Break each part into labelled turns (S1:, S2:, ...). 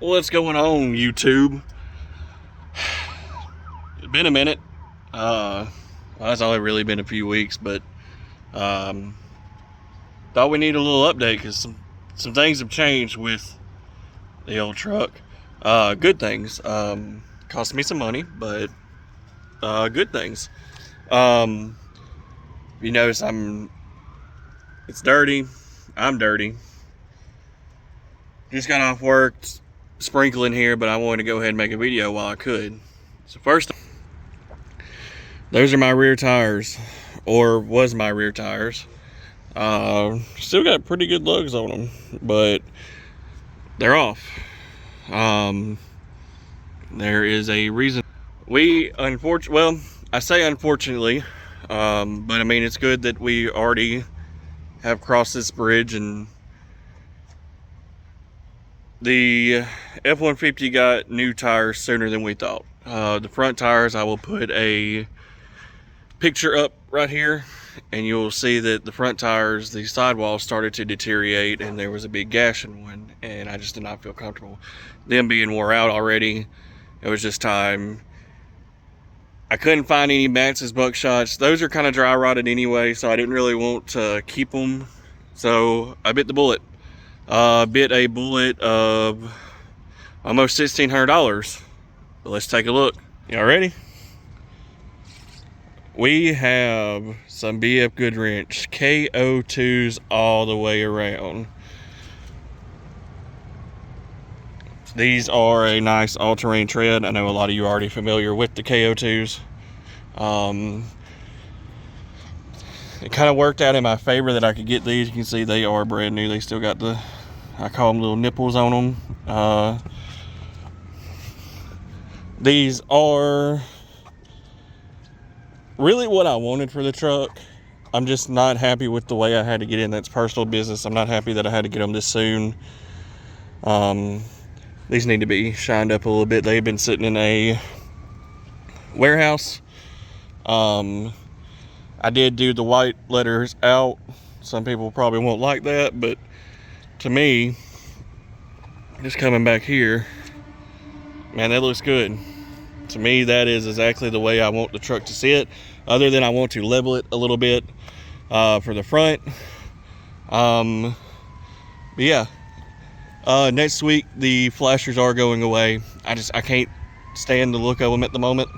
S1: What's going on, YouTube? It's been a minute. Well, it's only really been a few weeks, but thought we need a little update because some things have changed with the old truck. Good things. Cost me some money, but good things. You notice it's dirty. I'm dirty. Just got off work, sprinkling here, but I wanted to go ahead and make a video while I could. So first, those are my rear tires, or was my rear tires. Still got pretty good lugs on them, but they're off. There is a reason. Well, I say unfortunately, but I mean, it's good that we already have crossed this bridge, and the F-150 got new tires sooner than we thought. The front tires, I will put a picture up right here, and you'll see that the front tires, the sidewalls started to deteriorate, and there was a big gash in one, and I just did not feel comfortable. Them being wore out already, it was just time. I couldn't find any Max's buckshots. Those are kind of dry rotted anyway, so I didn't really want to keep them. So I bit the bullet. Bit a bullet of almost $1,600. But let's take a look. Y'all ready? We have some BF Goodwrench KO2s all the way around. These are a nice all-terrain tread. I know a lot of you are already familiar with the KO2s. It kind of worked out in my favor that I could get these. You can see they are brand new. They still got the, I call them little nipples on them. These are really what I wanted for the truck. I'm just not happy with the way I had to get in. That's personal business. I'm not happy that I had to get them this soon. These need to be shined up a little bit. They've been sitting in a warehouse. I did do the white letters out. Some people probably won't like that, but to me, just coming back here, man, that looks good. To me, that is exactly the way I want the truck to sit, other than I want to level it a little bit for the front. But yeah, next week the flashers are going away. I can't stand the look of them at the moment,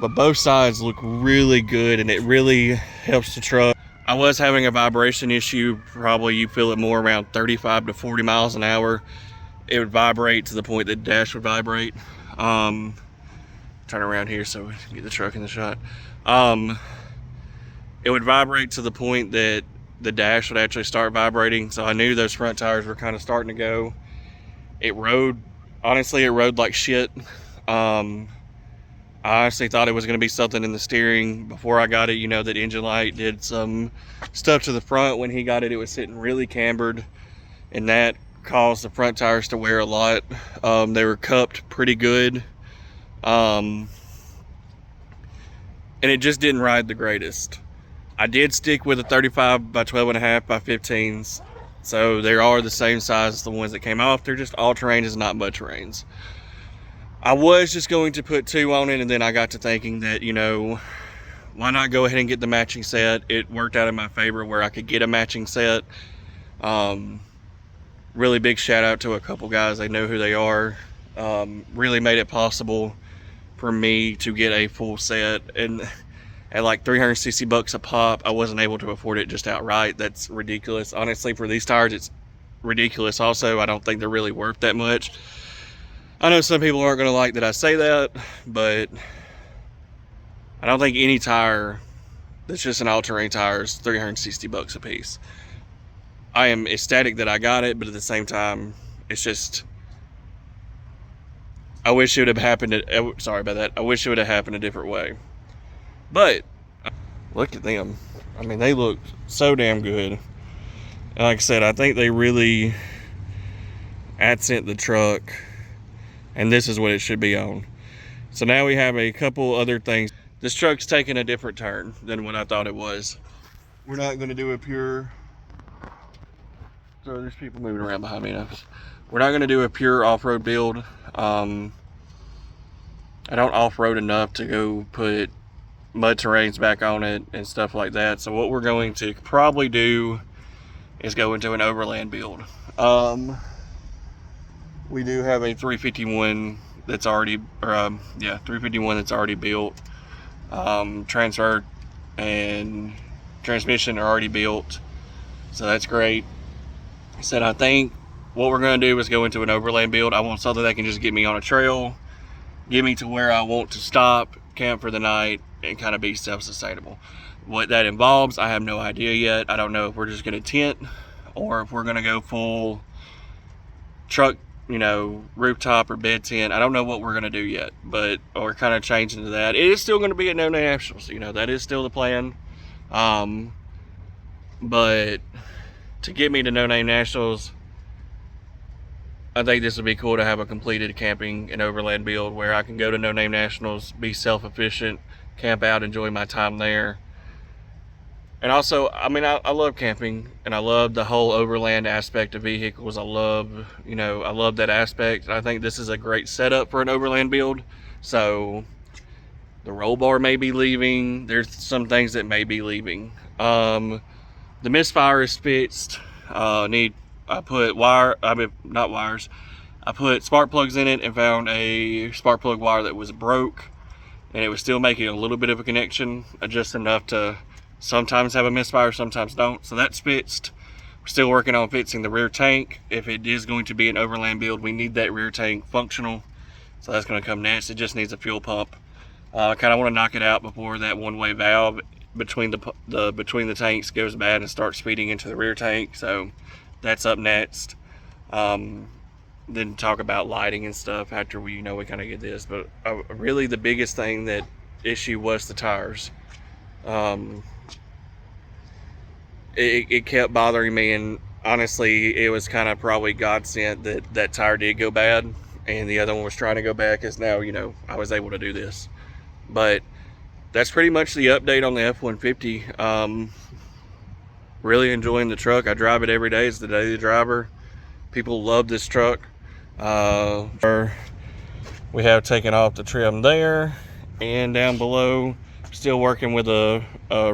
S1: but both sides look really good, and it really helps the truck. I was having a vibration issue. Probably you feel it more around 35 to 40 miles an hour. It would vibrate to the point that the dash would vibrate. Turn around here so we can get the truck in the shot. It would vibrate to the point that the dash would actually start vibrating. So I knew those front tires were kind of starting to go. Honestly, it rode like shit. I honestly thought it was going to be something in the steering. Before I got it, you know, that engine light did some stuff to the front. When he got it, it was sitting really cambered, and that caused the front tires to wear a lot. They were cupped pretty good, and it just didn't ride the greatest. I did stick with a 35 by 12.5 by 15s, so they are the same size as the ones that came off. They're just all-terrains, not mud-terrains. I was just going to put 2 on it, and then I got to thinking that, you know, why not go ahead and get the matching set? It worked out in my favor where I could get a matching set. Really big shout out to a couple guys. They know who they are. Really made it possible for me to get a full set, and at like $360 a pop, I wasn't able to afford it just outright. That's ridiculous. Honestly, for these tires, it's ridiculous also. I don't think they're really worth that much. I know some people aren't going to like that I say that, but I don't think any tire that's just an all-terrain tire is $360 a piece. I am ecstatic that I got it, but at the same time, it's just, I wish it would have happened. Sorry about that. I wish it would have happened a different way. But look at them. I mean, they look so damn good. And like I said, I think they really accent the truck, and this is what it should be on. So now we have a couple other things. This truck's taking a different turn than what I thought it was. We're not going to do a pure, so there's people moving around behind me now. we're not going to do a pure off-road build. I don't off-road enough to go put mud terrains back on it and stuff like that. So what we're going to probably do is go into an overland build. We do have a 351 that's already, 351 that's already built. Transfer and transmission are already built, so that's great. Said I think what we're going to do is go into an overland build. I want something that can just get me on a trail, get me to where I want to stop, camp for the night, and kind of be self-sustainable. What that involves, I have no idea yet. I don't know if we're just going to tent or if we're going to go full truck, rooftop or bed tent. I don't know what we're going to do yet, but we're kind of changing to that. It is still going to be at No Name Nationals. That is still the plan. But to get me to No Name Nationals, I think this would be cool to have a completed camping and overland build where I can go to No Name Nationals, be self-efficient, camp out, enjoy my time there. And also, I love camping, and I love the whole overland aspect of vehicles. I love that aspect. I think this is a great setup for an overland build. So the roll bar may be leaving. There's some things that may be leaving. The misfire is fixed. I put spark plugs in it and found a spark plug wire that was broke, and it was still making a little bit of a connection, just enough to sometimes have a misfire, sometimes don't. So that's fixed. We're still working on fixing the rear tank. If it is going to be an overland build, we need that rear tank functional. So that's going to come next. It just needs a fuel pump. I kind of want to knock it out before that one-way valve between the tanks goes bad and starts feeding into the rear tank. So that's up next. Then talk about lighting and stuff after we kind of get this. But really the biggest issue was the tires. It kept bothering me, and honestly it was kind of probably God sent that tire did go bad and the other one was trying to go bad, because now I was able to do this. But that's pretty much the update on the F-150. Really enjoying the truck. I drive it every day. It's the daily driver. People love this truck. We have taken off the trim there and down below. Still working with a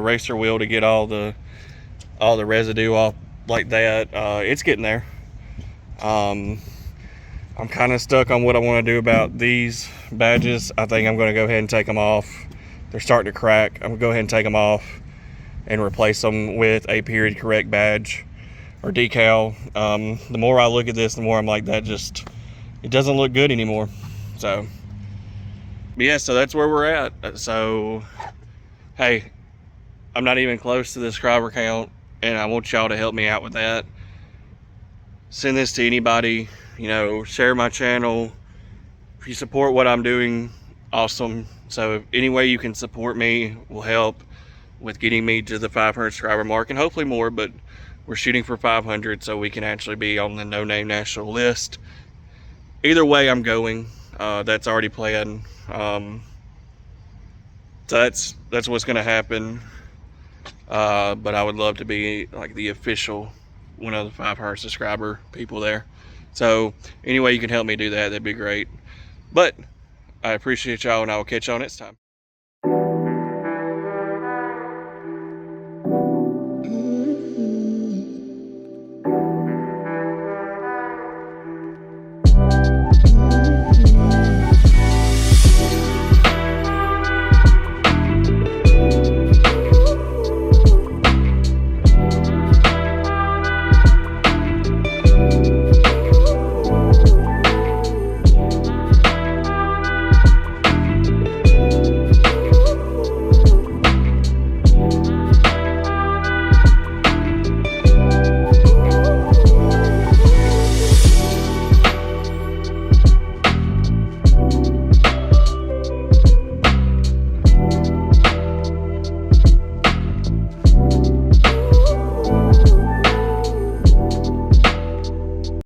S1: racer wheel to get all the residue off like that. It's getting there. I'm kind of stuck on what I want to do about these badges. I think I'm going to go ahead and take them off. They're starting to crack. I'm going to go ahead and take them off and replace them with a period correct badge or decal. The more I look at this, the more I'm like, it doesn't look good anymore. So yeah, so that's where we're at. So hey, I'm not even close to the subscriber count, and I want y'all to help me out with that. Send this to anybody, share my channel. If you support what I'm doing, awesome. So if any way you can support me will help with getting me to the 500 subscriber mark, and hopefully more, but we're shooting for 500 so we can actually be on the No Name National list. Either way, I'm going. That's already planned. So that's what's going to happen. But I would love to be like the official one of the 500 subscriber people there. So anyway, you can help me do that, that'd be great. But I appreciate y'all, and I will catch y'all next time.